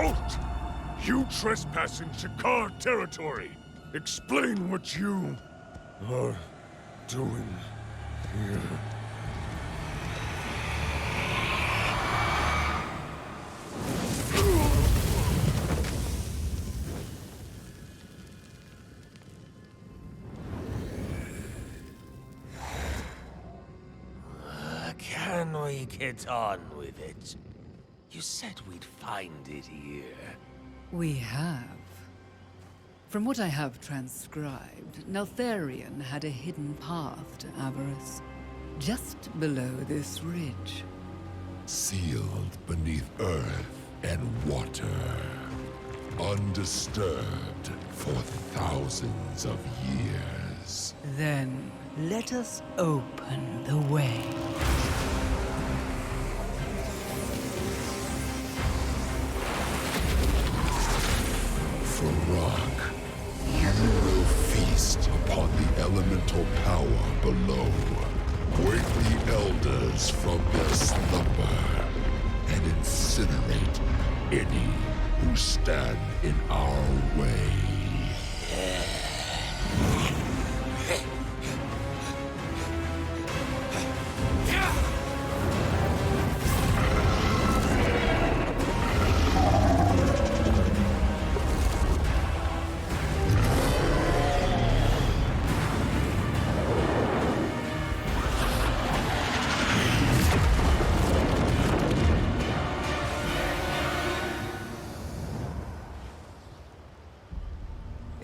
Halt! You trespassing Shakar territory! Explain what you are doing here. Can we get on with it? You said we'd find it here. We have. From what I have transcribed, Neltharion had a hidden path to Avarice, just below this ridge. Sealed beneath earth and water. Undisturbed for thousands of years. Then, let us open the way. Fyrakk, you will feast upon the elemental power below. Wake the elders from their slumber and incinerate any who stand in our way.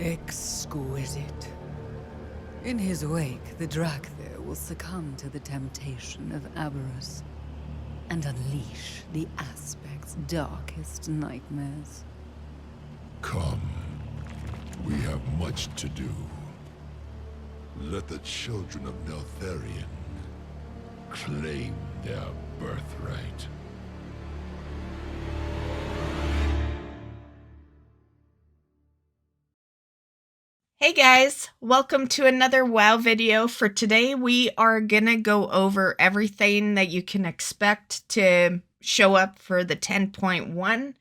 Exquisite. In his wake, the Drakthir will succumb to the temptation of avarice and unleash the aspect's darkest nightmares. Come. We have much to do. Let the children of Neltharion claim their birthright. Hey guys, welcome to another WoW video. For today, we are gonna go over everything that you can expect to show up for the 10.1.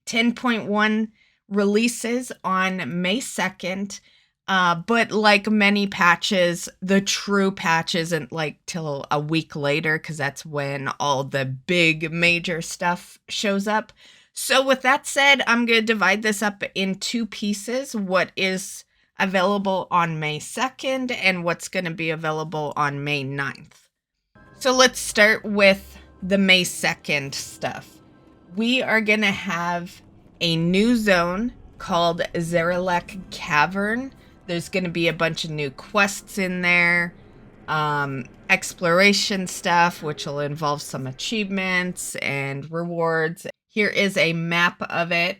10.1 releases on May 2nd, but like many patches, the true patch isn't like till a week later because that's when all the big major stuff shows up. So with that said, I'm gonna divide this up in two pieces. What is available on May 2nd and what's going to be available on May 9th. So let's start with the May 2nd stuff. We are going to have a new zone called Zaralek Cavern. There's going to be a bunch of new quests in there, exploration stuff, which will involve some achievements and rewards. Here is a map of it.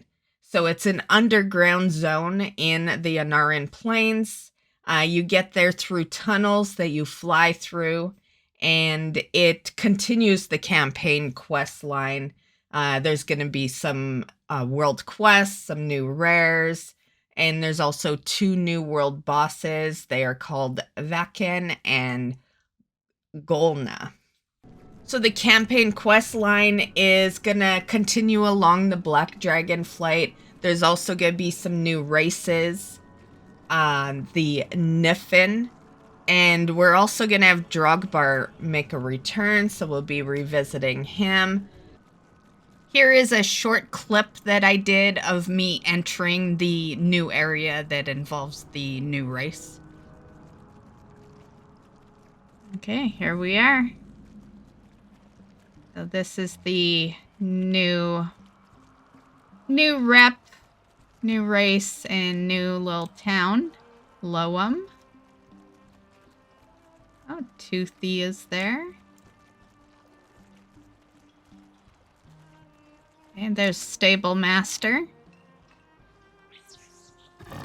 So it's an underground zone in the Anaran Plains. You get there through tunnels that you fly through, and it continues the campaign quest line. There's going to be some world quests, some new rares, and there's also two new world bosses. They are called Vaken and Golna. So the campaign quest line is going to continue along the Black Dragonflight. There's also going to be some new races, the Niffen, and we're also going to have Drogbar make a return, so we'll be revisiting him. Here is a short clip that I did of me entering the new area that involves the new race. Okay, here we are. So this is the new rep, new race, and new little town, Loamm. Oh, Toothy is there. And there's Stable Master. I'm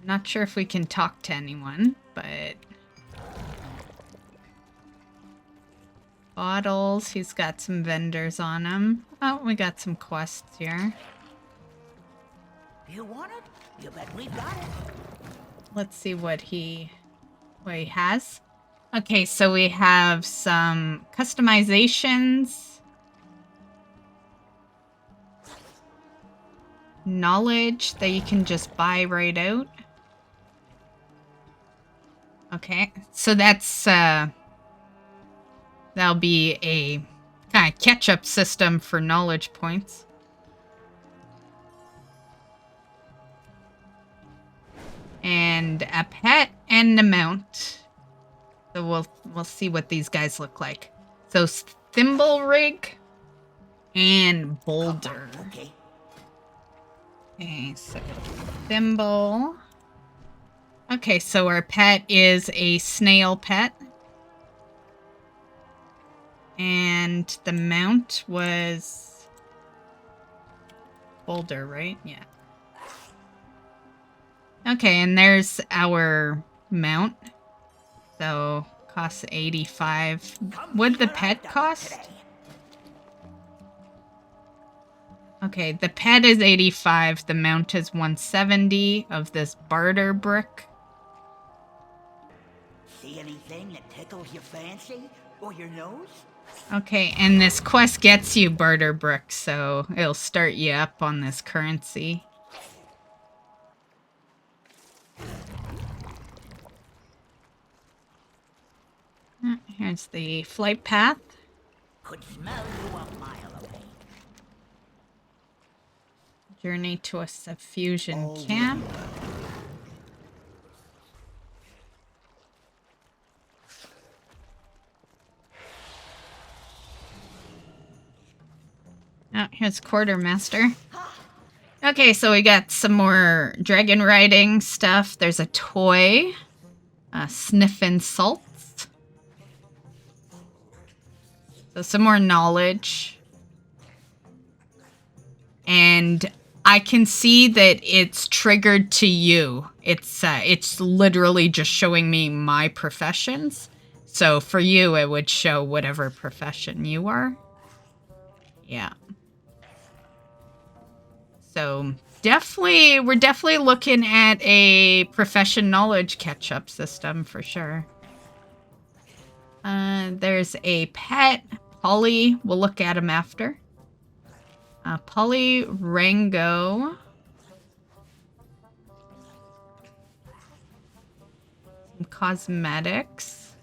not sure if we can talk to anyone, but bottles, he's got some vendors on him. Oh, we got some quests here. You want it? You bet we got it. Let's see what he has. Okay, so we have some customizations. knowledge that you can just buy right out. Okay, so that's that'll be a kind of catch-up system for knowledge points. And a pet and a mount. So we'll see what these guys look like. So thimble rig and boulder. Okay. Okay, so thimble. Okay, so our pet is a snail pet. And the mount was boulder, right? Yeah. Okay, and there's our mount. So, costs 85. What'd the pet cost? Okay, the pet is 85. The mount is 170 of this barter brick. See anything that tickles your fancy or your nose? Okay, and this quest gets you barter brick, so it'll start you up on this currency. Here's the flight path. Could smell you a mile away. Journey to a subfusion camp. Oh, here's Quartermaster. Okay, so we got some more dragon riding stuff. There's a toy. Sniffin' salts. So some more knowledge. And I can see that it's triggered to you. It's literally just showing me my professions. So for you, it would show whatever profession you are. Yeah. So we're definitely looking at a profession knowledge catch-up system for sure. There's a pet, Polly. We'll look at him after. Polly Rango. Some cosmetics.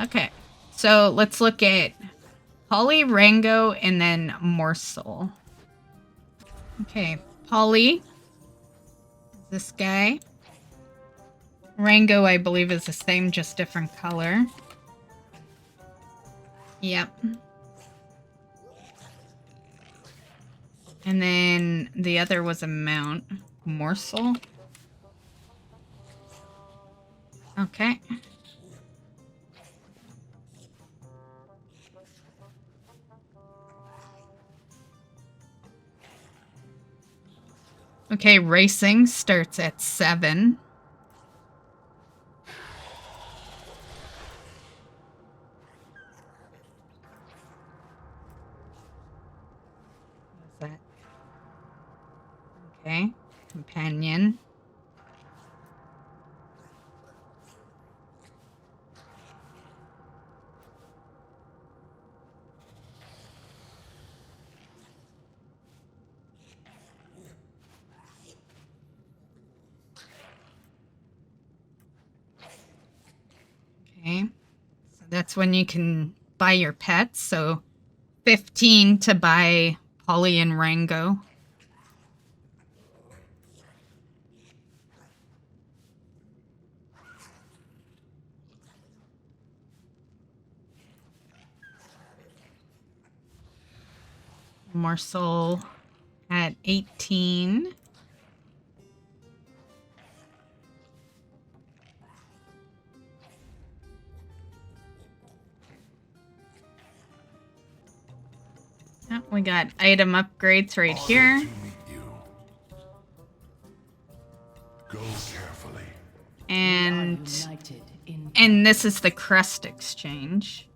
Okay, so let's look at Polly, Rango, and then Morsel. Okay, Polly. This guy. Rango, I believe, is the same, just different color. Yep. And then the other was a mount. Morsel. Okay. Okay, racing starts at 7. What's that? Okay, companion. Okay, so that's when you can buy your pets. So 15 to buy Polly and Rango. Morsel at 18. Oh, we got item upgrades right here. To meet you. Go carefully. And United in this is the crest exchange.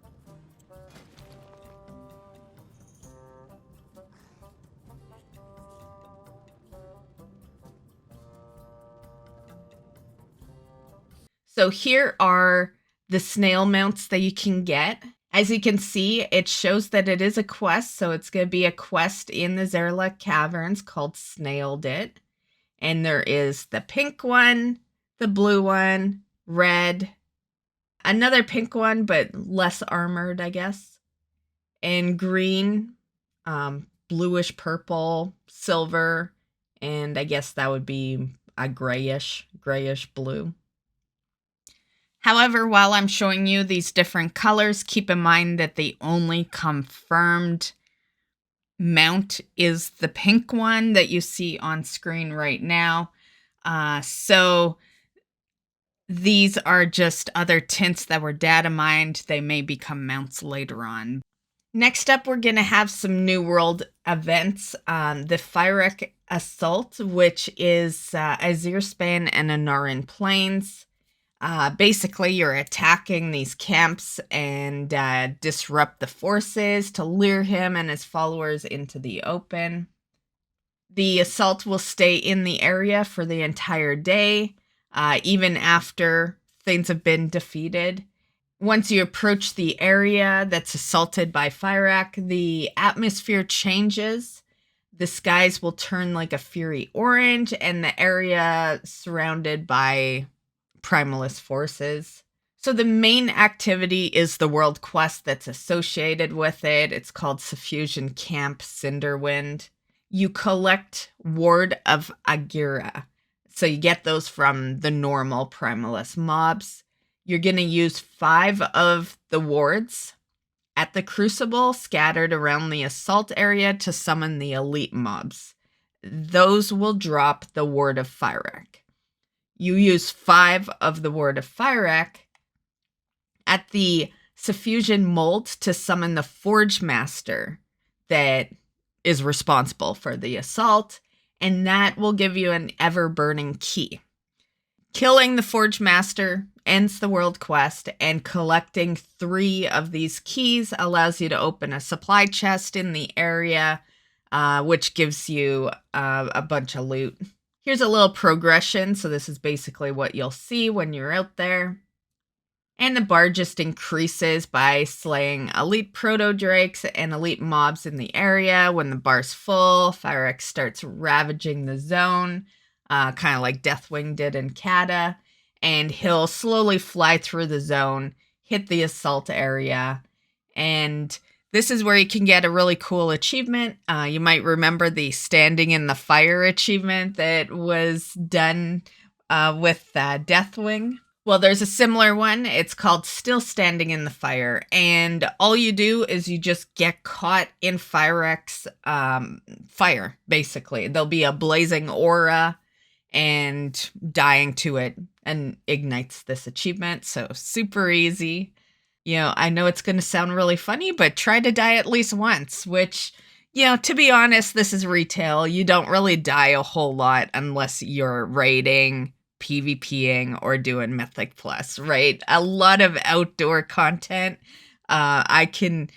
So here are the snail mounts that you can get As you can see, it shows that it is a quest, so it's going to be a quest in the Zaralek Caverns called Snailed It. And there is the pink one, the blue one, red, another pink one, but less armored, I guess, and green, bluish purple, silver, and I guess that would be a grayish blue. However, while I'm showing you these different colors, keep in mind that the only confirmed mount is the pink one that you see on screen right now. So these are just other tints that were data mined. They may become mounts later on. Next up, we're going to have some New World events. The Fyrakk Assault, which is Azerspan and Anaran Plains. Basically, you're attacking these camps and disrupt the forces to lure him and his followers into the open. The assault will stay in the area for the entire day, even after things have been defeated. Once you approach the area that's assaulted by Fyrakk, the atmosphere changes. The skies will turn like a fury orange, and the area surrounded by primalist forces. So the main activity is the world quest that's associated with it. It's called Suffusion Camp Cinderwind. You collect Ward of Agira. So you get those from the normal primalist mobs. You're going to use 5 of the wards at the Crucible scattered around the assault area to summon the elite mobs. Those will drop the Ward of Fyrakk. You use 5 of the Ward of Fyrakk at the Suffusion Mold to summon the Forge Master that is responsible for the assault, and that will give you an ever-burning key. Killing the Forge Master ends the world quest, and collecting 3 of these keys allows you to open a supply chest in the area, which gives you a bunch of loot. Here's a little progression, so this is basically what you'll see when you're out there. And the bar just increases by slaying elite proto-drakes and elite mobs in the area. When the bar's full, Fyrakk starts ravaging the zone, kind of like Deathwing did in Kata. And he'll slowly fly through the zone, hit the assault area, and this is where you can get a really cool achievement. You might remember the Standing in the Fire achievement that was done with Deathwing. Well, there's a similar one. It's called Still Standing in the Fire, and all you do is you just get caught in Fyrakk's fire, basically. There'll be a blazing aura, and dying to it and ignites this achievement, so super easy. You know, I know it's going to sound really funny, but try to die at least once, which, you know, to be honest, this is retail. You don't really die a whole lot unless you're raiding, PvPing, or doing Mythic Plus, right? A lot of outdoor content. I can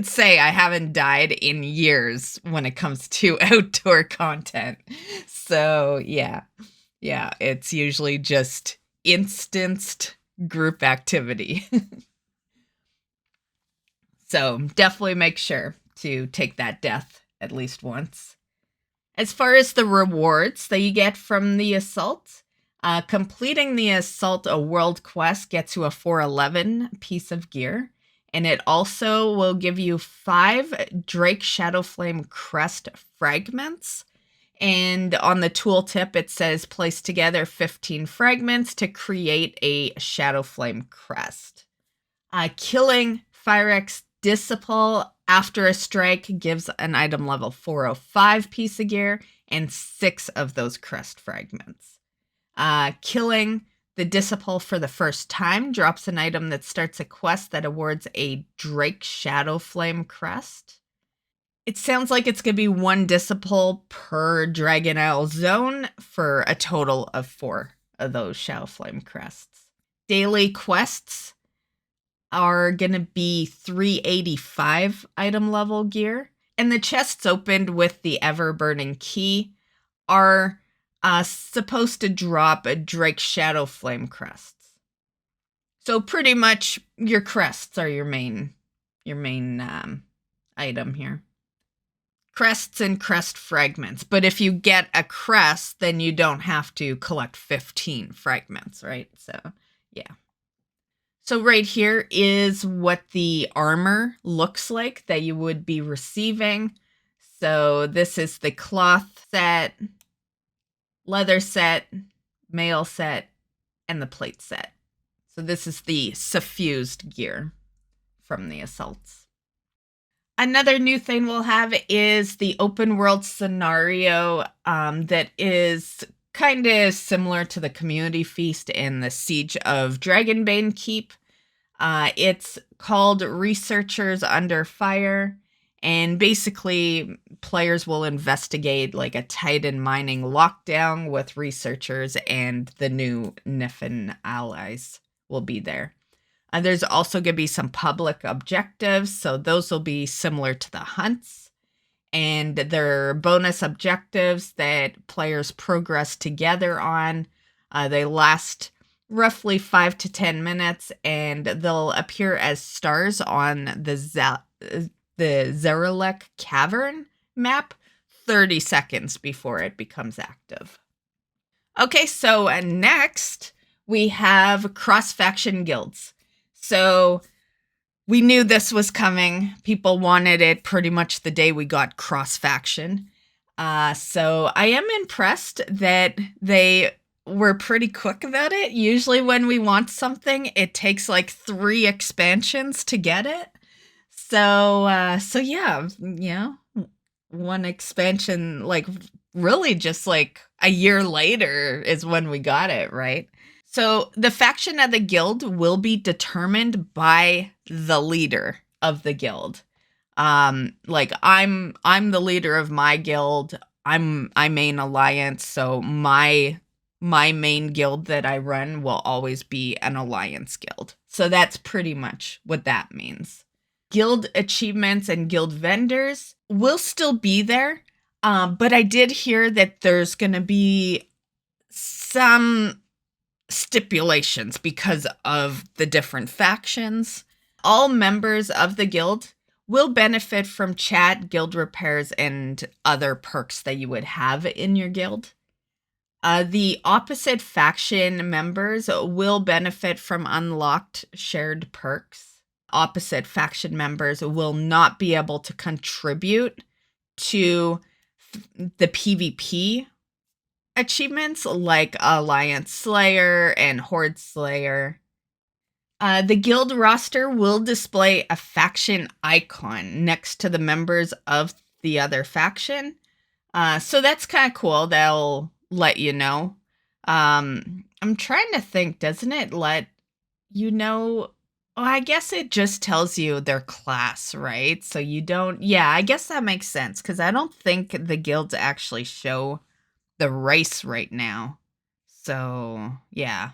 say I haven't died in years when it comes to outdoor content. So, yeah, it's usually just instanced group activity. So definitely make sure to take that death at least once. As far as the rewards that you get from the assault, completing the assault a world quest gets you a 411 piece of gear, and it also will give you 5 Drake Shadowflame Crest fragments. And on the tooltip, it says place together 15 fragments to create a Shadowflame crest. Killing Fyrakk's Disciple after a strike gives an item level 405 piece of gear and 6 of those crest fragments. Killing the Disciple for the first time drops an item that starts a quest that awards a Drake Shadowflame crest. It sounds like it's going to be 1 Disciple per Dragon Isle zone for a total of 4 of those Shadowflame crests. Daily quests are going to be 385 item level gear, and the chests opened with the ever-burning key are supposed to drop a Drake Shadowflame crests. So pretty much your crests are your main item here. Crests and crest fragments. But if you get a crest, then you don't have to collect 15 fragments, right? So, yeah. So right here is what the armor looks like that you would be receiving. So this is the cloth set, leather set, mail set, and the plate set. So this is the suffused gear from the assaults. Another new thing we'll have is the open world scenario that is kind of similar to the community feast and the siege of Dragonbane Keep. It's called Researchers Under Fire, and basically players will investigate like a Titan mining lockdown with researchers, and the new Niffen allies will be there. There's also going to be some public objectives, so those will be similar to the hunts. And there are bonus objectives that players progress together on. They last roughly 5 to 10 minutes, and they'll appear as stars on the Zaralek Cavern map 30 seconds before it becomes active. Okay, so next we have cross-faction guilds. So we knew this was coming. People wanted it pretty much the day we got cross-faction. So I am impressed that they were pretty quick about it. Usually when we want something, it takes like 3 expansions to get it. So yeah, one expansion, like really just like a year later is when we got it, right? So the faction of the guild will be determined by the leader of the guild. Like I'm the leader of my guild. I main alliance, so my main guild that I run will always be an alliance guild. So that's pretty much what that means. Guild achievements and guild vendors will still be there, but I did hear that there's going to be some stipulations because of the different factions. All members of the guild will benefit from chat, guild repairs, and other perks that you would have in your guild. The opposite faction members will benefit from unlocked shared perks. Opposite faction members will not be able to contribute to the PvP achievements like Alliance Slayer and Horde Slayer. The guild roster will display a faction icon next to the members of the other faction. So that's kind of cool. They'll let you know. I'm trying to think, doesn't it let you know? Oh, I guess it just tells you their class, right? So you don't, yeah, I guess that makes sense because I don't think the guilds actually show the race right now. So, yeah.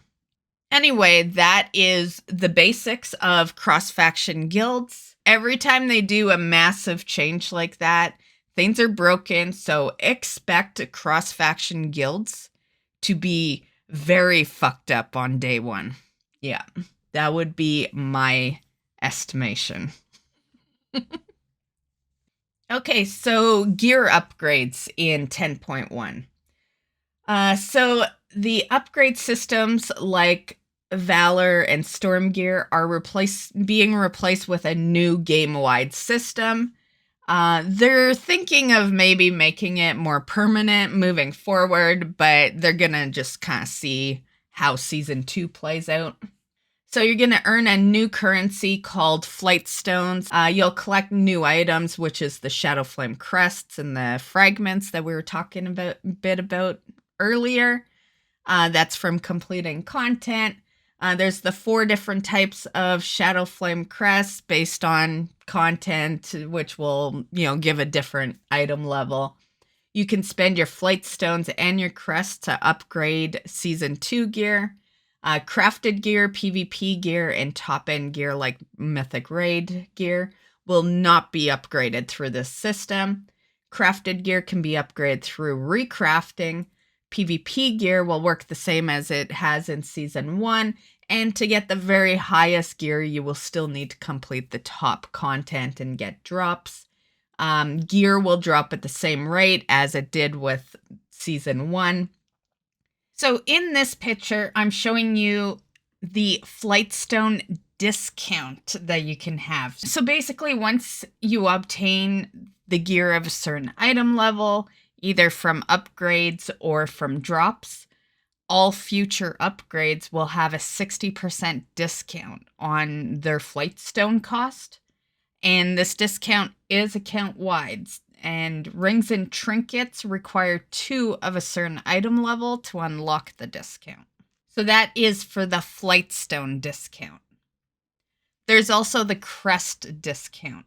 Anyway, that is the basics of cross-faction guilds. Every time they do a massive change like that, things are broken, so expect cross-faction guilds to be very fucked up on day one. Yeah, that would be my estimation. Okay, so gear upgrades in 10.1. So the upgrade systems like Valor and Storm Gear are being replaced with a new game-wide system. They're thinking of maybe making it more permanent moving forward, but they're gonna just kind of see how Season 2 plays out. So you're gonna earn a new currency called Flight Stones. You'll collect new items, which is the Shadow Flame crests and the fragments that we were talking about earlier. That's from completing content. There's the 4 different types of Shadow Flame crests based on content, which will, give a different item level. You can spend your Flight Stones and your crests to upgrade Season 2 gear. Crafted gear, PvP gear, and top-end gear like Mythic Raid gear will not be upgraded through this system. Crafted gear can be upgraded through recrafting. PvP gear will work the same as it has in Season 1. And to get the very highest gear, you will still need to complete the top content and get drops. Gear will drop at the same rate as it did with Season 1. So in this picture, I'm showing you the Flightstone discount that you can have. So basically, once you obtain the gear of a certain item level, either from upgrades or from drops, all future upgrades will have a 60% discount on their Flightstone cost. And this discount is account-wide. And rings and trinkets require 2 of a certain item level to unlock the discount. So that is for the Flightstone discount. There's also the crest discount.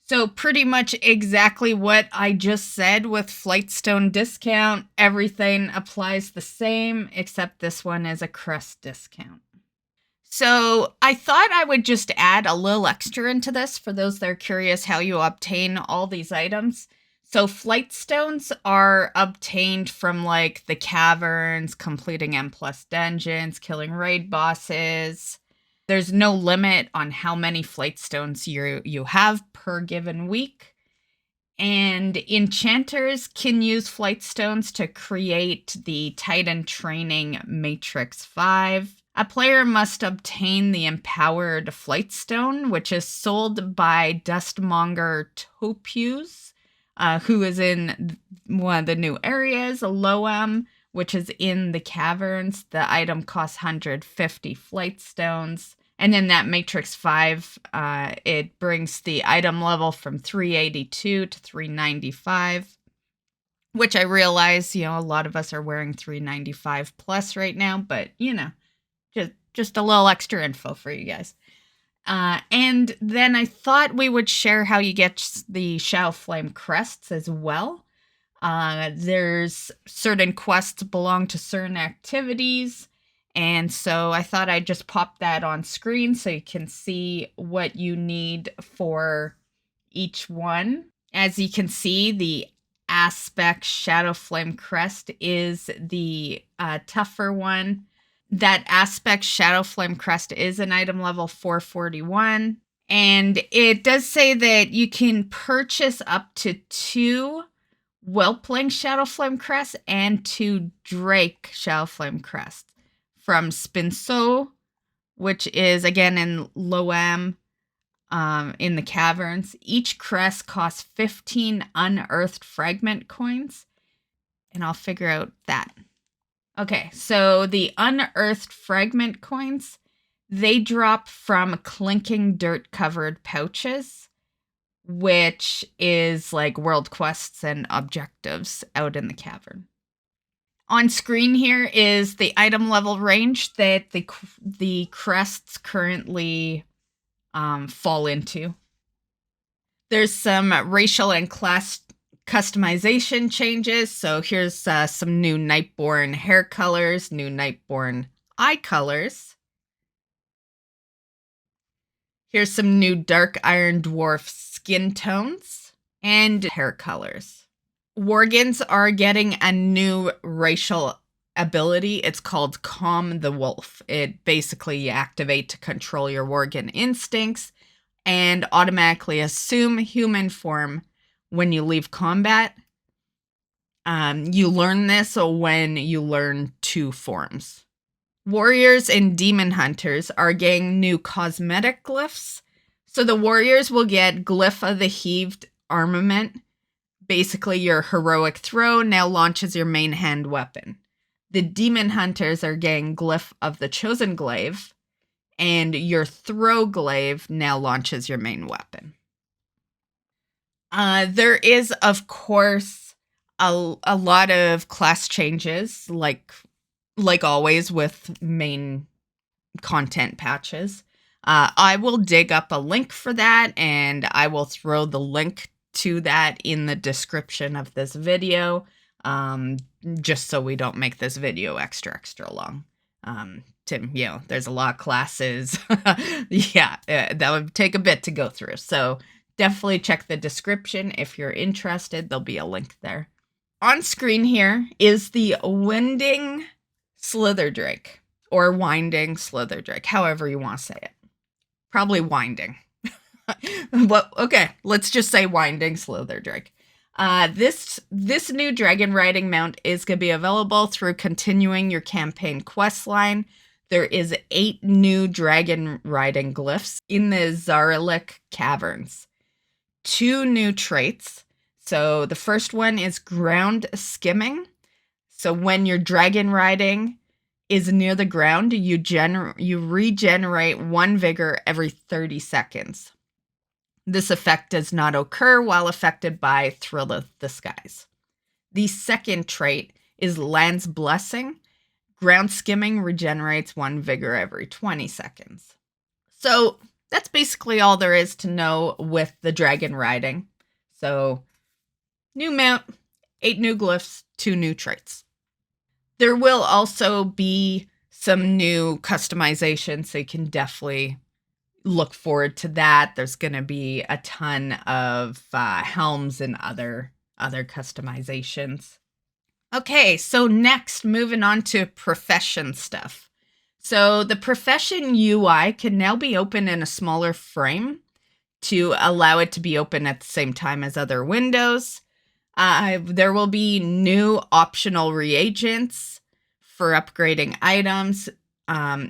So pretty much exactly what I just said with Flightstone discount. Everything applies the same, except this one is a crest discount. So I thought I would just add a little extra into this for those that are curious how you obtain all these items. So Flightstones are obtained from like the caverns, completing M+ dungeons, killing raid bosses. There's no limit on how many Flightstones you have per given week. And enchanters can use Flightstones to create the Titan Training Matrix 5. A player must obtain the Empowered Flightstone, which is sold by Dustmonger Topius, who is in one of the new areas, Loamm, which is in the caverns. The item costs 150 Flightstones. And then that Matrix 5, it brings the item level from 382 to 395, which I realize, a lot of us are wearing 395 plus right now, but, just a little extra info for you guys. And then I thought we would share how you get the Shadow Flame crests as well. There's certain quests belong to certain activities. And so I thought I'd just pop that on screen so you can see what you need for each one. As you can see, the Aspect Shadow Flame Crest is the tougher one. That Aspect Shadow Flame Crest is an item level 441. And it does say that you can purchase up to 2 Whelpling Shadow Flame Crests and 2 Drake Shadow Flame Crests. From Spinso, which is, again, in Loamm, in the caverns. Each crest costs 15 unearthed fragment coins, and I'll figure out that. Okay, so the unearthed fragment coins, they drop from clinking dirt-covered pouches, which is like world quests and objectives out in the cavern. On screen here is the item level range that the crests currently fall into. There's some racial and class customization changes. So here's some new Nightborn hair colors, new Nightborn eye colors. Here's some new Dark Iron Dwarf skin tones and hair colors. Worgens are getting a new racial ability. It's called Calm the Wolf. It basically you activate to control your Worgen instincts and automatically assume human form when you leave combat. You learn this when you learn 2 forms. Warriors and demon hunters are getting new cosmetic glyphs. So the warriors will get Glyph of the Heaved Armament. Basically, your heroic throw now launches your main hand weapon. The demon hunters are getting Glyph of the Chosen Glaive, and your throw glaive now launches your main weapon. There is, of course, a lot of class changes, like always with main content patches. I will dig up a link for that, and I will throw the link to that in the description of this video, just so we don't make this video extra long. There's a lot of classes. That would take a bit to go through. So definitely check the description if you're interested. There'll be a link there. on screen here is the Winding Slitherdrake, or Winding Slitherdrake, however you want to say it. Probably Winding. But okay, let's just say Winding Slitherdrake. This new dragon riding mount is going to be available through continuing your campaign quest line. There is 8 new dragon riding glyphs in the Zaralek Caverns. 2 new traits. So the first one is ground skimming. So when your dragon riding is near the ground, you regenerate 1 vigor every 30 seconds. This effect does not occur while affected by Thrill of the Skies. The second trait is Land's Blessing. Ground skimming regenerates 1 vigor every 20 seconds. So that's basically all there is to know with the dragon riding. So new mount, 8 new glyphs, 2 new traits. There will also be some new customization, so you can definitely look forward to that. There's going to be a ton of helms and other customizations. Okay, so next, moving on to profession stuff. So the profession UI can now be open in a smaller frame to allow it to be open at the same time as other windows. There will be new optional reagents for upgrading items.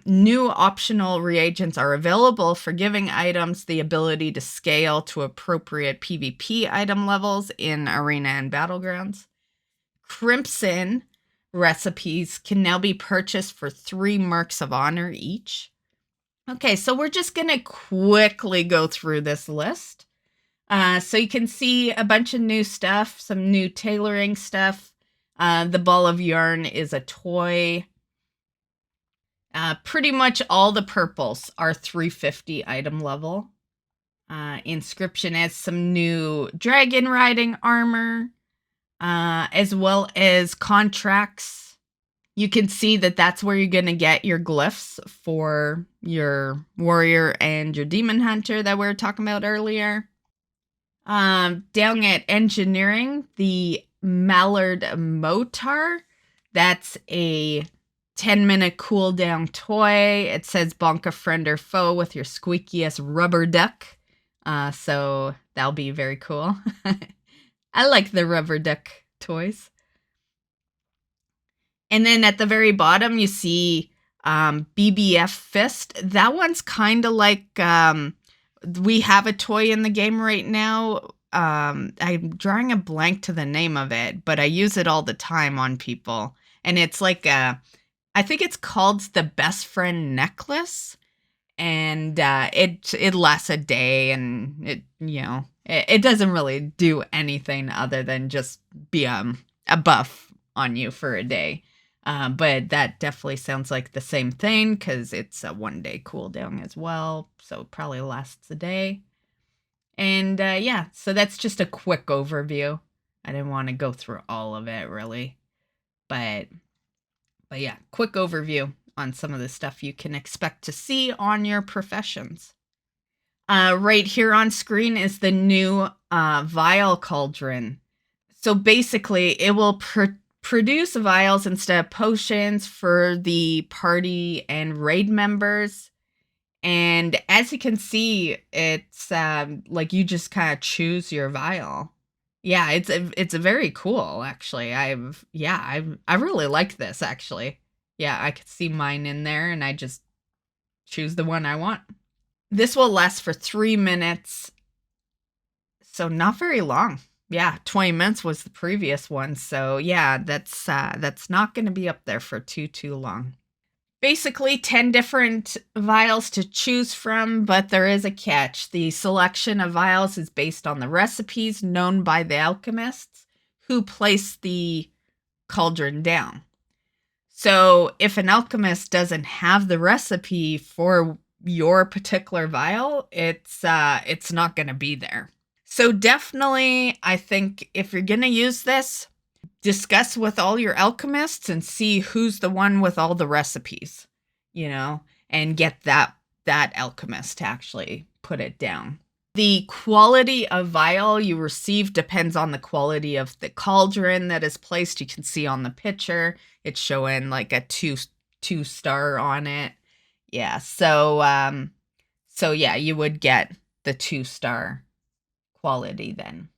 New optional reagents are available for giving items the ability to scale to appropriate PvP item levels in Arena and Battlegrounds. Crimson recipes can now be purchased for 3 Marks of Honor each. Okay, so we're just going to quickly go through this list. So you can see a bunch of new stuff, some new tailoring stuff. The Ball of Yarn is a toy. Pretty much all the purples are 350 item level. Inscription has some new dragon riding armor, as well as contracts. You can see that that's where you're going to get your glyphs for your warrior and your demon hunter that we were talking about earlier. Down at engineering, the Mallard Motar, that's a 10-minute cooldown toy. It says bonk a friend or foe with your squeakiest rubber duck. So that'll be very cool. I like the rubber duck toys. And then at the very bottom, you see BBF Fist. That one's kind of like, we have a toy in the game right now. I'm drawing a blank to the name of it, but I use it all the time on people. And it's like I think it's called the Best Friend Necklace. And it lasts a day, and it doesn't really do anything other than just be a buff on you for a day. But that definitely sounds like the same thing because it's a 1-day cooldown as well. So it probably lasts a day. And yeah, so that's just a quick overview. I didn't want to go through all of it really. But yeah, quick overview on some of the stuff you can expect to see on your professions. Right here on screen is the new vial cauldron. So basically, it will produce vials instead of potions for the party and raid members. And as you can see, it's like you just kind of choose your vial. Yeah, it's very cool actually. I really like this actually. Yeah, I could see mine in there and I just choose the one I want. This will last for 3 minutes. So not very long. Yeah, 20 minutes was the previous one. So yeah, that's not going to be up there for too long. Basically 10 different vials to choose from, but there is a catch. The selection of vials is based on the recipes known by the alchemists who placed the cauldron down. So if an alchemist doesn't have the recipe for your particular vial, it's not going to be there. So definitely, I think if you're going to use this, discuss with all your alchemists and see who's the one with all the recipes, and get that alchemist to actually put it down. The quality of vial you receive depends on the quality of the cauldron that is placed. You can see on the picture, it's showing like a two star on it. Yeah, so yeah, you would get the 2-star quality then.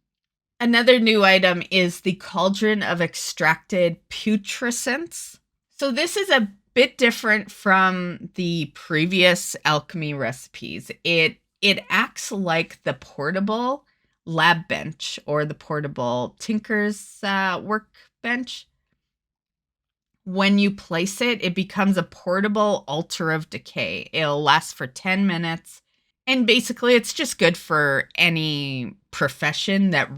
Another new item is the Cauldron of Extracted Putrescence. So this is a bit different from the previous alchemy recipes. It acts like the portable lab bench or the portable tinker's workbench. When you place it, it becomes a portable altar of decay. It'll last for 10 minutes. And basically, it's just good for any profession that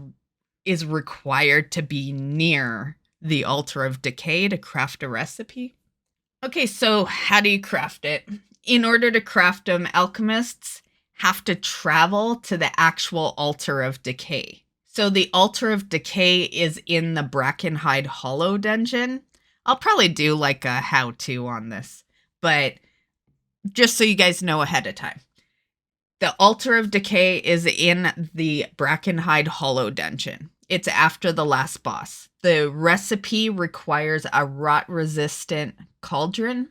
is required to be near the altar of decay to craft a recipe. Okay, so how do you craft it? In order to craft them, alchemists have to travel to the actual altar of decay. So the altar of decay is in the Brackenhide Hollow dungeon. I'll probably do like a how-to on this, but just so you guys know ahead of time. The Altar of Decay is in the Brackenhide Hollow dungeon. It's after the last boss. The recipe requires a rot-resistant cauldron,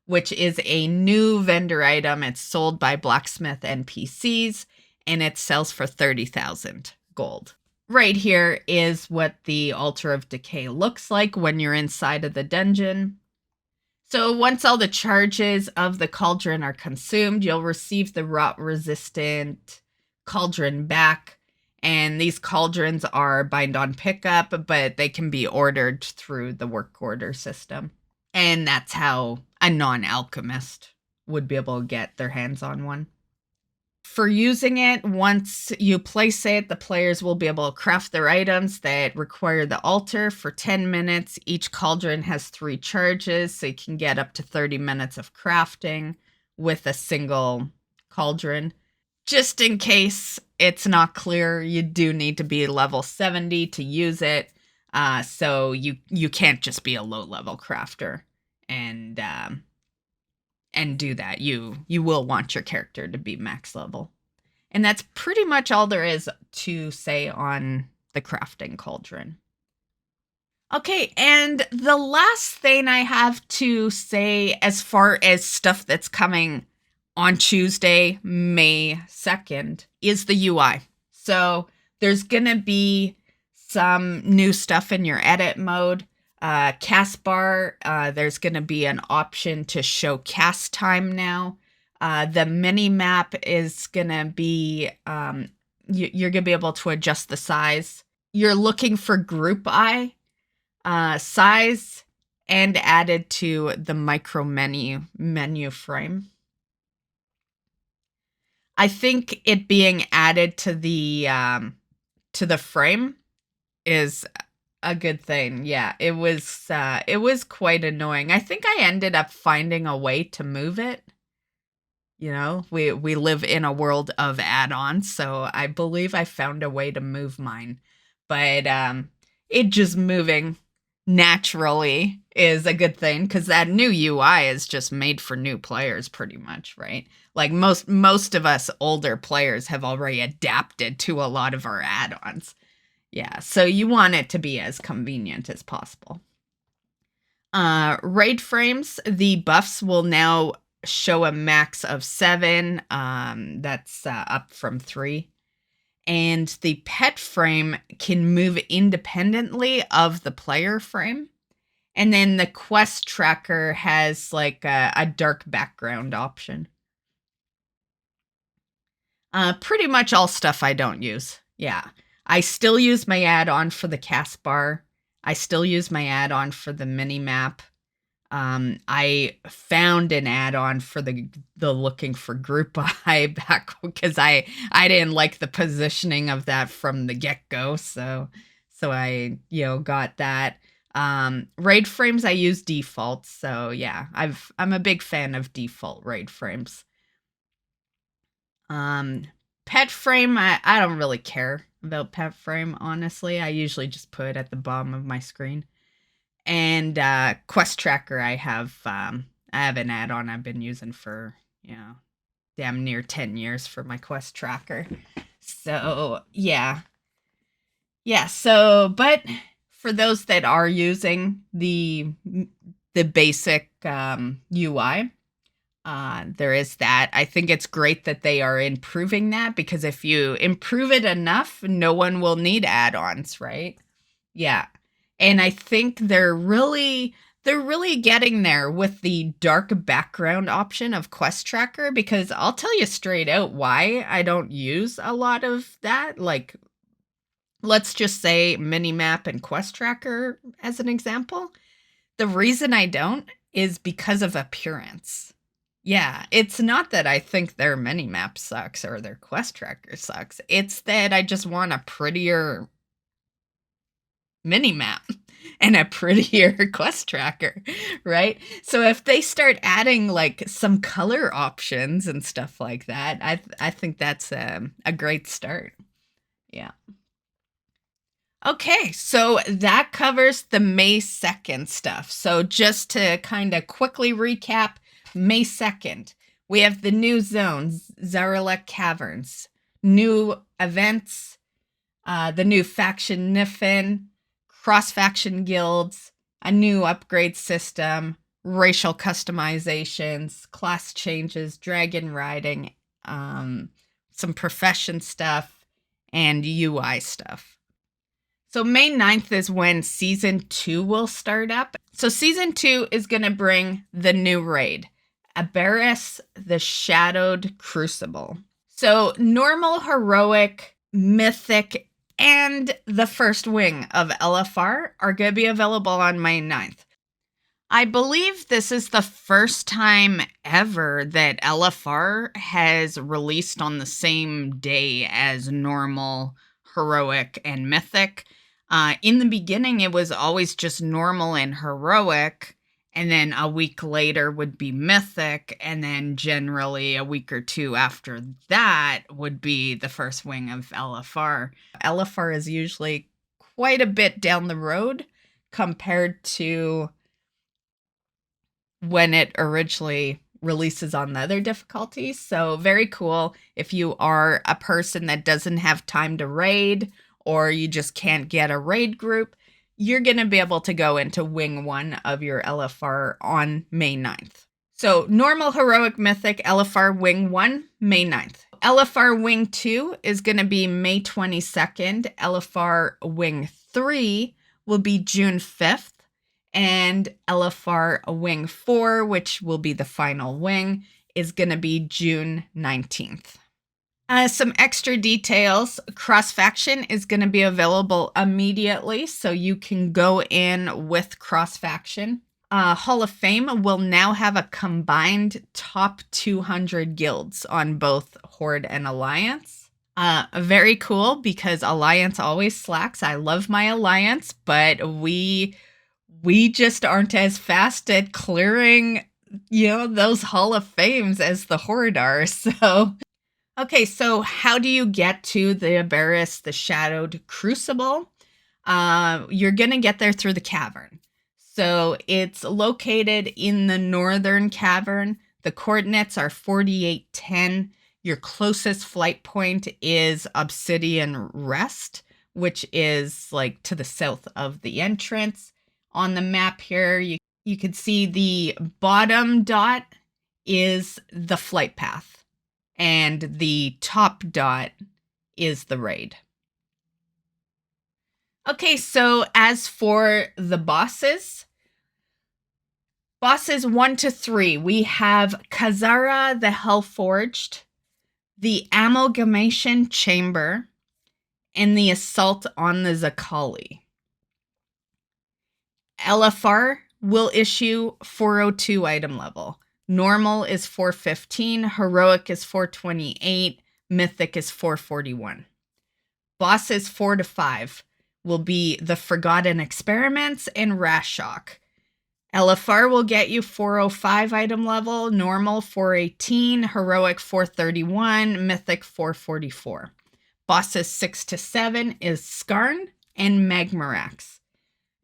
which is a new vendor item. It's sold by blacksmith NPCs, and it sells for 30,000 gold. Right here is what the Altar of Decay looks like when you're inside of the dungeon. So once all the charges of the cauldron are consumed, you'll receive the rot-resistant cauldron back. And these cauldrons are bind on pickup, but they can be ordered through the work order system. And that's how a non-alchemist would be able to get their hands on one. For using it, once you place it, the players will be able to craft their items that require the altar for 10 minutes. Each cauldron has 3 charges, so you can get up to 30 minutes of crafting with a single cauldron. Just in case it's not clear, you do need to be level 70 to use it. So you can't just be a low-level crafter and do that. You will want your character to be max level. And that's pretty much all there is to say on the crafting cauldron. Okay, and the last thing I have to say as far as stuff that's coming on Tuesday, May 2nd, is the UI. So there's going to be some new stuff in your edit mode. Cast bar, there's going to be an option to show cast time now. The mini map is going to be, you're going to be able to adjust the size. You're looking for group eye size and added to the micro menu frame. I think it being added to the frame is a good thing. Yeah, it was quite annoying. I think I ended up finding a way to move it. You know, we live in a world of add-ons, so I believe I found a way to move mine. But it just moving naturally is a good thing, because that new UI is just made for new players pretty much, right? Like most of us older players have already adapted to a lot of our add-ons. Yeah, so you want it to be as convenient as possible. Raid frames, the buffs will now show a max of 7. That's up from 3. And the pet frame can move independently of the player frame. And then the quest tracker has like a dark background option. Pretty much all stuff I don't use. Yeah. I still use my add-on for the cast bar. I still use my add-on for the mini map. I found an add-on for the looking for group eye back because I didn't like the positioning of that from the get-go, so I got that. Raid frames I use default, so yeah, I'm a big fan of default raid frames. Pet frame, I don't really care about pet frame, honestly. I usually just put it at the bottom of my screen. And quest tracker, I have an add-on I've been using for damn near 10 years for my quest tracker. So, yeah. Yeah, so, but for those that are using the basic UI, there is that. I think it's great that they are improving that, because if you improve it enough, no one will need add-ons, right? Yeah. And I think they're really getting there with the dark background option of Quest Tracker, because I'll tell you straight out why I don't use a lot of that. Like, let's just say Minimap and Quest Tracker as an example. The reason I don't is because of appearance. Yeah, it's not that I think their Minimap sucks or their Quest Tracker sucks. It's that I just want a prettier Minimap and a prettier Quest Tracker, right? So if they start adding like some color options and stuff like that, I think that's a great start. Yeah. Okay, so that covers the May 2nd stuff. So just to kind of quickly recap, May 2nd, we have the new zones, Zaralek Caverns, new events, the new faction Niffen, cross-faction guilds, a new upgrade system, racial customizations, class changes, dragon riding, some profession stuff, and UI stuff. So May 9th is when Season 2 will start up. So Season 2 is going to bring the new raid, Aberis, the Shadowed Crucible. So normal, heroic, mythic, and the first wing of LFR are going to be available on May 9th. I believe this is the first time ever that LFR has released on the same day as normal, heroic, and mythic. In the beginning, it was always just normal and heroic, and then a week later would be mythic, and then generally a week or two after that would be the first wing of LFR. LFR is usually quite a bit down the road compared to when it originally releases on the other difficulties. So very cool. If you are a person that doesn't have time to raid, or you just can't get a raid group, you're going to be able to go into Wing 1 of your LFR on May 9th. So normal, heroic, mythic, LFR Wing 1, May 9th. LFR Wing 2 is going to be May 22nd. LFR Wing 3 will be June 5th. And LFR Wing 4, which will be the final wing, is going to be June 19th. Some extra details. Cross-faction is going to be available immediately, so you can go in with cross-faction. Hall of Fame will now have a combined top 200 guilds on both Horde and Alliance. Very cool, because Alliance always slacks. I love my Alliance, but we just aren't as fast at clearing, those Hall of Fames as the Horde are, so... Okay, so how do you get to the Aberis, the Shadowed Crucible? You're going to get there through the cavern. So it's located in the northern cavern. The coordinates are 4810. Your closest flight point is Obsidian Rest, which is like to the south of the entrance. On the map here, you can see the bottom dot is the flight path. And the top dot is the raid. Okay, so as for the bosses 1 to 3, we have Kazara the Hellforged, the Amalgamation Chamber, and the Assault on the Zakali. LFR will issue 402 item level. Normal is 415, heroic is 428, mythic is 441. Bosses 4 to 5 will be the Forgotten Experiments and Rashok. LFR will get you 405 item level, normal 418, heroic 431, mythic 444. Bosses 6 to 7 is Skarn and Magmarax.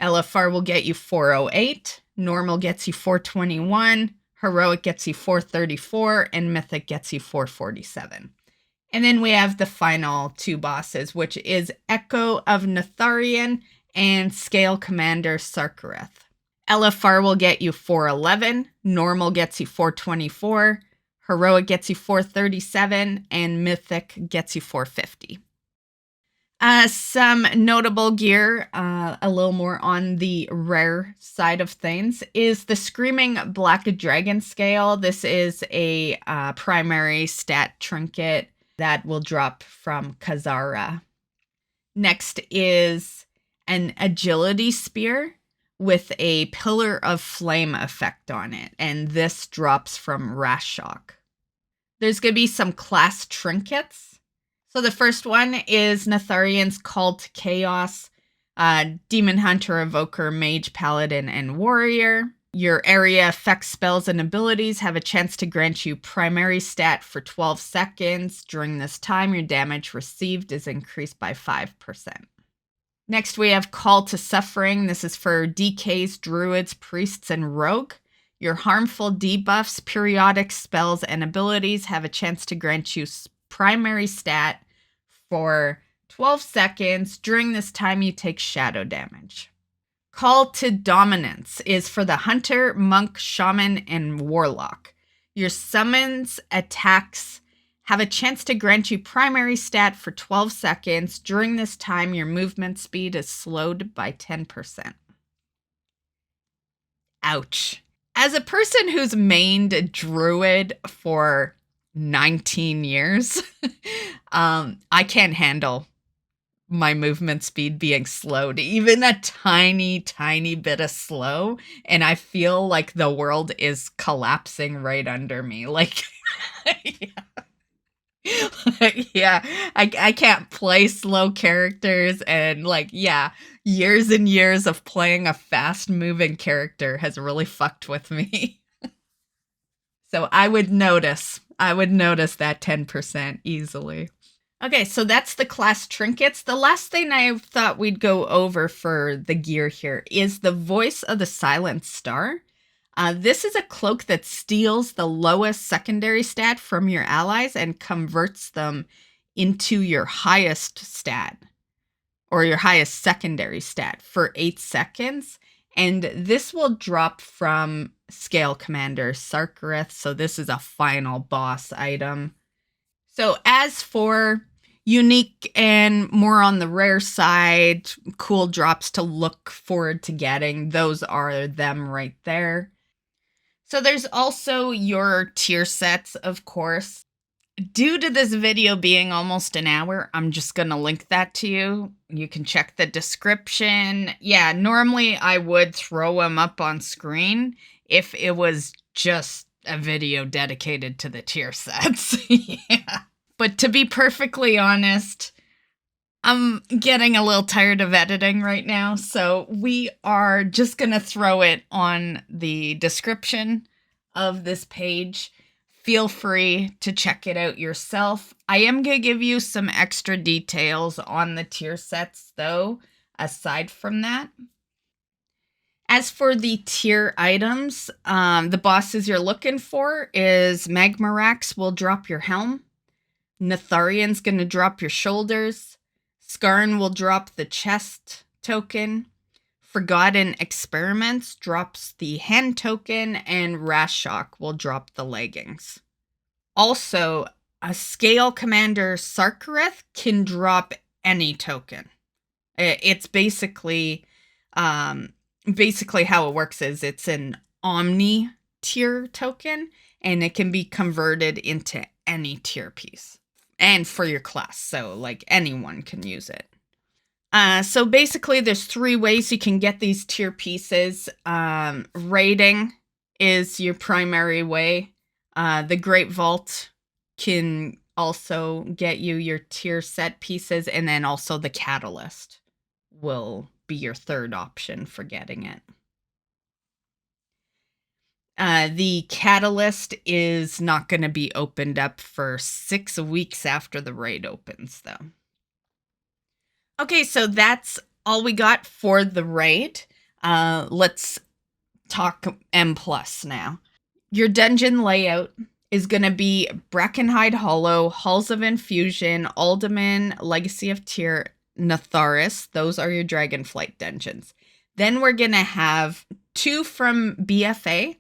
LFR will get you 408, normal gets you 421, Heroic gets you 434, and Mythic gets you 447. And then we have the final two bosses, which is Echo of Netharian and Scale Commander Sarkareth. LFR will get you 411, Normal gets you 424, Heroic gets you 437, and Mythic gets you 450. Some notable gear, a little more on the rare side of things, is the Screaming Black Dragon Scale. This is a primary stat trinket that will drop from Kazara. Next is an Agility Spear with a Pillar of Flame effect on it, and this drops from Rashok. There's going to be some class trinkets. So the first one is Netharian's Call to Chaos, Demon Hunter, Evoker, Mage, Paladin, and Warrior. Your area effects, spells, and abilities have a chance to grant you primary stat for 12 seconds. During this time, your damage received is increased by 5%. Next, we have Call to Suffering. This is for DKs, Druids, Priests, and Rogue. Your harmful debuffs, periodic spells, and abilities have a chance to grant you primary stat for 12 seconds. During this time, you take shadow damage. Call to Dominance is for the Hunter, Monk, Shaman, and Warlock. Your summons attacks have a chance to grant you primary stat for 12 seconds. During this time, your movement speed is slowed by 10%. Ouch. As a person who's mained Druid for 19 years, I can't handle my movement speed being slowed, even a tiny bit of slow, and I feel like the world is collapsing right under me. Like, yeah, I can't play slow characters, and years and years of playing a fast moving character has really fucked with me. So I would notice that 10% easily. Okay, so that's the class trinkets. The last thing I thought we'd go over for the gear here is the Voice of the Silent Star. This is a cloak that steals the lowest secondary stat from your allies and converts them into your highest stat, or your highest secondary stat, for 8 seconds. And this will drop from Scale Commander Sarkareth, so this is a final boss item. So as for unique and more on the rare side, cool drops to look forward to getting, those are them right there. So there's also your tier sets, of course. Due to this video being almost an hour, I'm just going to link that to you. You can check the description. Yeah, normally I would throw them up on screen if it was just a video dedicated to the tier sets. Yeah. But to be perfectly honest, I'm getting a little tired of editing right now, so we are just going to throw it on the description of this page. Feel free to check it out yourself. I am going to give you some extra details on the tier sets, though, aside from that. As for the tier items, the bosses you're looking for is Magmarax will drop your helm. Netharian's going to drop your shoulders. Skarn will drop the chest token. Forgotten Experiments drops the hand token, and Rashok will drop the leggings. Also, a Scale Commander Sarkareth can drop any token. It's basically how it works is it's an Omni tier token, and it can be converted into any tier piece. And for your class, so like anyone can use it. So basically there's 3 ways you can get these tier pieces. Raiding is your primary way. The Great Vault can also get you your tier set pieces, and then also the Catalyst will be your third option for getting it. The Catalyst is not going to be opened up for 6 weeks after the raid opens, though. Okay, so that's all we got for the raid. Let's talk M+ now. your dungeon layout is going to be Breckenhide Hollow, Halls of Infusion, Alderman, Legacy of Tyr, Natharis. Those are your Dragonflight dungeons. Then we're going to have 2 from BFA.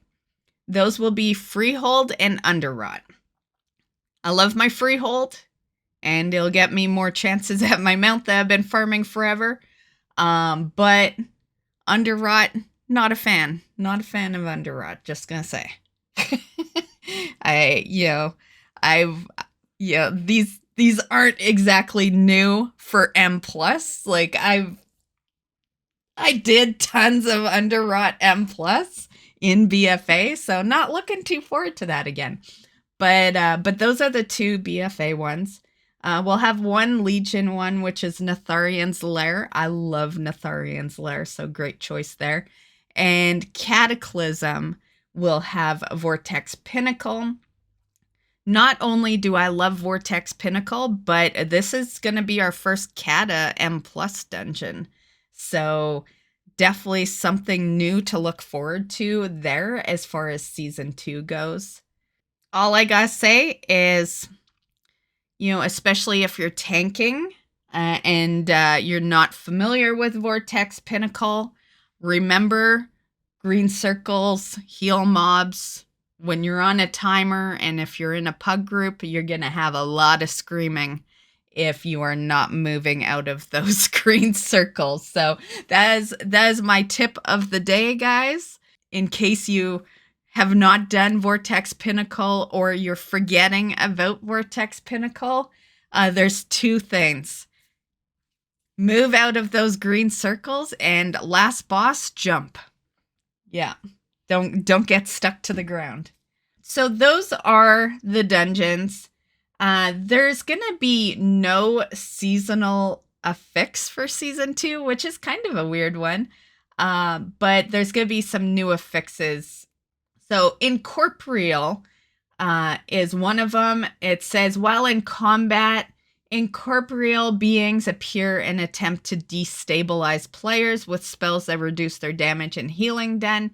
Those will be Freehold and Underrot. I love my Freehold, and it'll get me more chances at my mount that I've been farming forever. But Underrot, not a fan. Not a fan of Underrot, just gonna say. These aren't exactly new for M+. Like, I did tons of Underrot M+ in BFA, so not looking too forward to that again. But those are the 2 BFA ones. We'll have 1 Legion one, which is Natharian's Lair. I love Natharian's Lair, so great choice there. And Cataclysm will have Vortex Pinnacle. Not only do I love Vortex Pinnacle, but this is going to be our first Cata M+ dungeon. So definitely something new to look forward to there as far as Season 2 goes. All I gotta say is, especially if you're tanking and you're not familiar with Vortex Pinnacle, remember green circles, heal mobs. When you're on a timer and if you're in a pug group, you're going to have a lot of screaming if you are not moving out of those green circles. So that is my tip of the day, guys. In case you have not done Vortex Pinnacle or you're forgetting about Vortex Pinnacle, there's 2 things. Move out of those green circles, and last boss, jump. Yeah, don't get stuck to the ground. So those are the dungeons. There's gonna be no seasonal affix for Season 2, which is kind of a weird one. But there's gonna be some new affixes. So Incorporeal is one of them. It says, while in combat, incorporeal beings appear and attempt to destabilize players with spells that reduce their damage and healing done.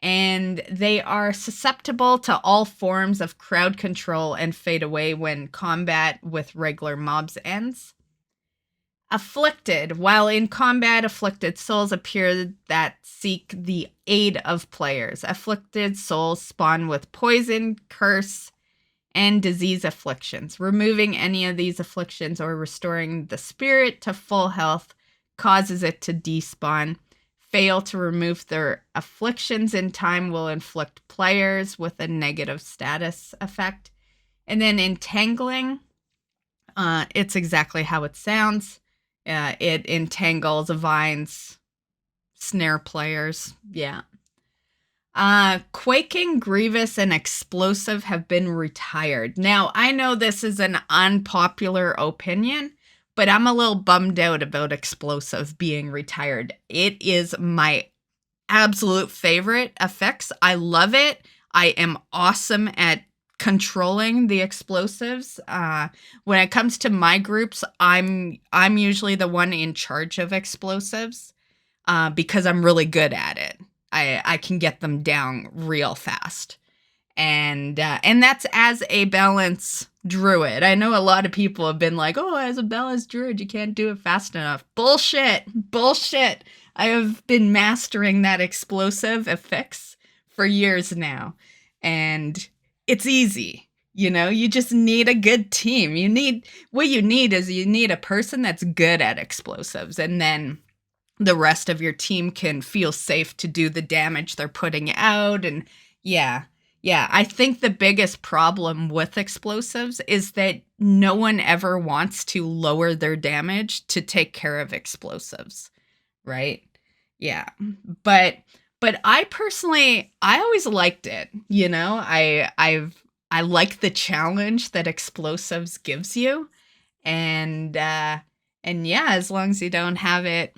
And they are susceptible to all forms of crowd control and fade away when combat with regular mobs ends. Afflicted. While in combat, afflicted souls appear that seek the aid of players. Afflicted souls spawn with poison, curse, and disease afflictions. Removing any of these afflictions or restoring the spirit to full health causes it to despawn. Fail to remove their afflictions in time will inflict players with a negative status effect. And then entangling, it's exactly how it sounds. It entangles vines, snare players. Yeah. Quaking, Grievous, and Explosive have been retired. Now, I know this is an unpopular opinion, but I'm a little bummed out about Explosive being retired. It is my absolute favorite effects. I love it. I am awesome at controlling the explosives. When it comes to my groups, I'm usually the one in charge of explosives because I'm really good at it. I can get them down real fast. And that's as a balance druid. I know a lot of people have been like, oh, as a balance druid, you can't do it fast enough. Bullshit. I have been mastering that explosive effects for years now. And it's easy. You just need a good team. You need a person that's good at explosives, and then the rest of your team can feel safe to do the damage they're putting out. And yeah, I think the biggest problem with explosives is that no one ever wants to lower their damage to take care of explosives, right? Yeah, but I personally, I always liked it. I like the challenge that explosives gives you, and yeah, as long as you don't have it,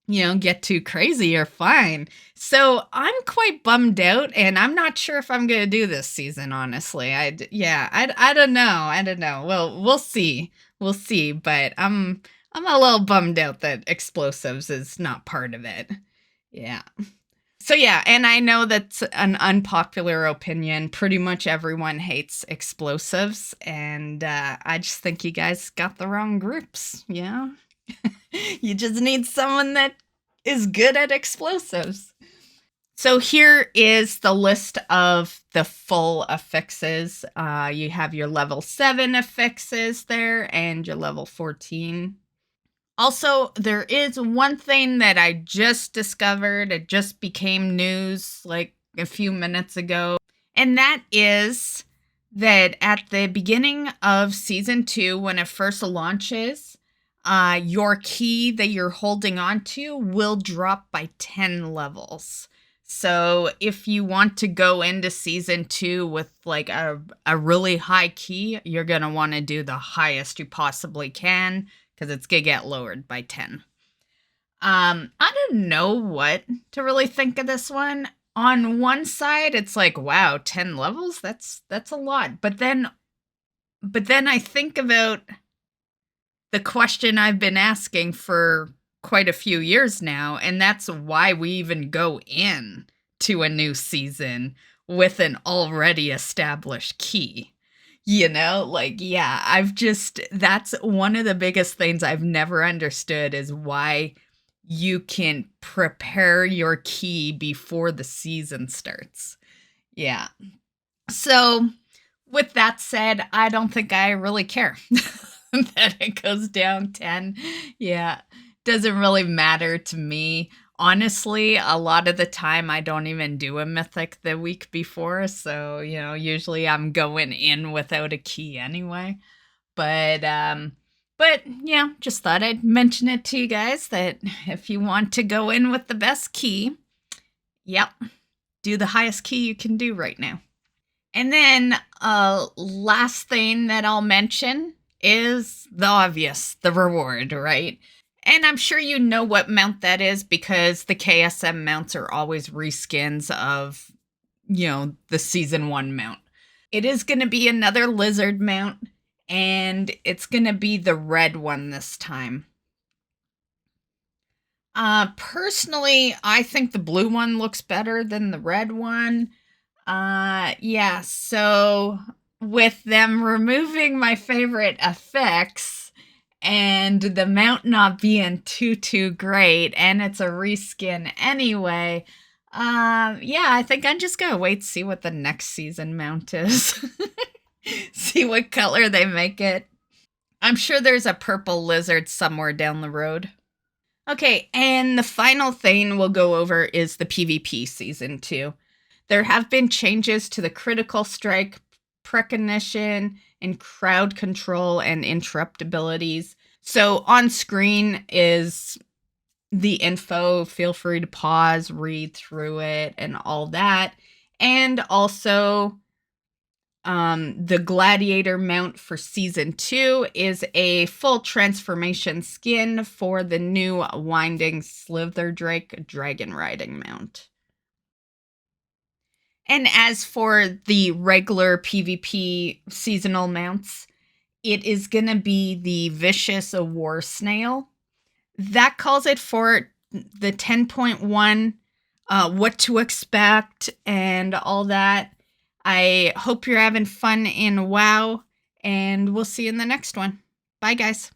get too crazy, you're fine. So I'm quite bummed out, and I'm not sure if I'm gonna do this season, honestly. I don't know. Well, we'll see, but I'm a little bummed out that explosives is not part of it. Yeah. So yeah, and I know that's an unpopular opinion. Pretty much everyone hates explosives, and I just think you guys got the wrong groups, yeah? You just need someone that is good at explosives. So here is the list of the full affixes. You have your level 7 affixes there and your level 14. Also, there is one thing that I just discovered. It just became news like a few minutes ago. And that is that at the beginning of Season 2, when it first launches, your key that you're holding on to will drop by 10 levels. So if you want to go into Season 2 with like a really high key, you're going to want to do the highest you possibly can, because it's going to get lowered by 10. I don't know what to really think of this one. On one side, it's like, wow, 10 levels? That's a lot. But then I think about the question I've been asking for quite a few years now, and that's why we even go in to a new season with an already established key. You know, like, yeah, that's one of the biggest things I've never understood is why you can prepare your key before the season starts. Yeah. So, with that said, I don't think I really care that it goes down 10. Yeah, doesn't really matter to me. Honestly, a lot of the time I don't even do a mythic the week before, so, you know, usually I'm going in without a key anyway. But yeah, just thought I'd mention it to you guys that if you want to go in with the best key, yep, do the highest key you can do right now. And then last thing that I'll mention is the obvious, the reward, right? And I'm sure you know what mount that is because the KSM mounts are always reskins of, you know, the Season 1 mount. It is going to be another lizard mount, and it's going to be the red one this time. Personally, I think the blue one looks better than the red one. Yeah, so with them removing my favorite effects and the mount not being too great, and it's a reskin anyway, yeah, I think I'm just gonna wait to see what the next season mount is. See what color they make it. I'm sure there's a purple lizard somewhere down the road. Okay, and the final thing we'll go over is the PvP Season 2. There have been changes to the critical strike, precognition, and crowd control and interrupt abilities. So on screen is the info. Feel free to pause, read through it, and all that. And also, the Gladiator mount for Season 2 is a full transformation skin for the new Winding Slitherdrake Dragonriding mount. And as for the regular PvP seasonal mounts, it is going to be the Vicious War Snail. That calls it for the 10.1, what to expect and all that. I hope you're having fun in WoW, and we'll see you in the next one. Bye, guys.